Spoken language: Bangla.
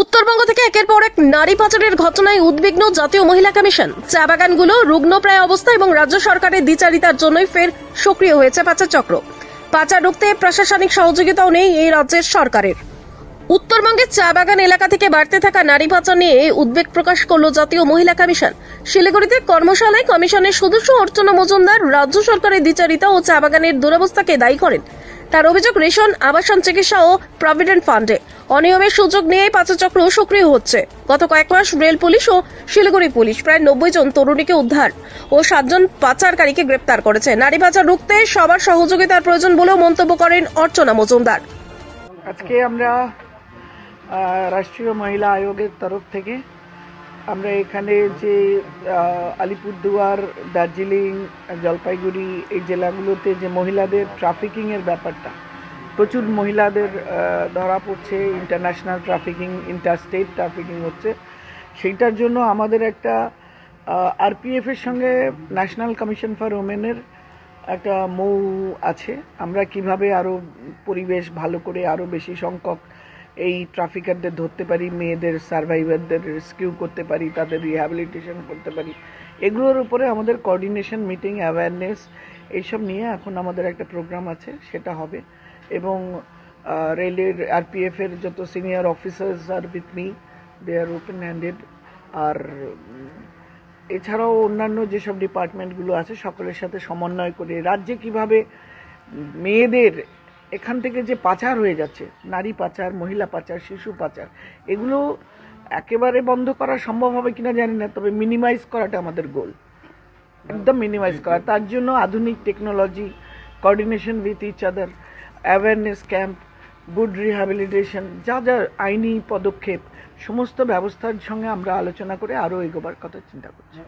উত্তরবঙ্গ থেকে একের পর এক নারী পাচারের ঘটনায় উদ্বিগ্ন জাতীয় মহিলা কমিশন। চা বাগানগুলো রুগ্নপ্রায় অবস্থা এবং রাজ্য সরকারের দ্বিচারিতার জন্যই ফের সক্রিয় হয়েছে পাচার চক্র। পাচার রুখতে প্রশাসনিক সহযোগিতাও নেই এই রাজ্যের সরকারের। উত্তরবঙ্গের চা বাগান এলাকা থেকে বাড়তে থাকা নারী পাচার নিয়ে উদ্বেগ প্রকাশ করল জাতীয় মহিলা কমিশন। শিলিগুড়িতে কর্মশালায় কমিশনের সদস্য অর্চনা মজুমদার রাজ্য সরকারের দ্বিচারিতা ও চা বাগানের দুরবস্থাকে দায়ী করেন। তার অভিযোগ, রেশন, আবাসন, চিকিৎসা ও প্রভিডেন্ট ফান্ডে অনিয়মের সুযোগ নিয়ে পাচার চক্র সক্রিয় হচ্ছে। গত কয়েক মাস রেল পুলিশ ও শিলিগুড়ি পুলিশ প্রায় 90 জন তরুণীকে উদ্ধার ও 7 জন পাচারকারীকে গ্রেপ্তার করেছে। নারী পাচার রুখতে সবার সহযোগিতার প্রয়োজন বলেও মন্তব্য করেন অর্চনা মজুমদার। আজকে আমরা রাষ্ট্রীয় মহিলা আয়োগের তরফ থেকে আমরা এখানে যে আলিপুরদুয়ার, দার্জিলিং, জলপাইগুড়ি এই জেলাগুলোতে যে মহিলাদের ট্রাফিকিংয়ের ব্যাপারটা, প্রচুর মহিলাদের ধরা পড়ছে, ইন্টারন্যাশনাল ট্রাফিকিং, ইন্টারস্টেট ট্রাফিকিং হচ্ছে। সেইটার জন্য আমাদের একটা আরপিএফের সঙ্গে ন্যাশনাল কমিশন ফর ওমেনের একটা মৌ আছে। আমরা কিভাবে আরও পরিবেশ ভালো করে আরও বেশি সংখ্যক এই ট্রাফিকারদের ধরতে পারি, মেয়েদের সার্ভাইভারদের রেস্কিউ করতে পারি, তাদের রিহ্যাবিলিটেশন করতে পারি, এগুলোর উপরে আমাদের কোঅর্ডিনেশন মিটিং, অ্যাওয়ারনেস এইসব নিয়ে এখন আমাদের একটা প্রোগ্রাম আছে, সেটা হবে। এবং রেলের আরপিএফের যত সিনিয়র অফিসার্স আর with me, they are open handed. আর এছাড়াও অন্যান্য যেসব ডিপার্টমেন্টগুলো আছে সকলের সাথে সমন্বয় করে রাজ্যে কিভাবে মেয়েদের এখান থেকে যে পাচার হয়ে যাচ্ছে, নারী পাচার, মহিলা পাচার, শিশু পাচার, এগুলো একেবারে বন্ধ করা সম্ভব হবে কিনা জানি না, তবে মিনিমাইজ করাটা আমাদের গোল, একদম মিনিমাইজ করা। তার জন্য আধুনিক technology, coordination with each other, awareness camp, good rehabilitation, যা যা আইনি পদক্ষেপ, সমস্ত ব্যবস্থার সঙ্গে আমরা আলোচনা করে আরও এগোবার কথা চিন্তা করছি।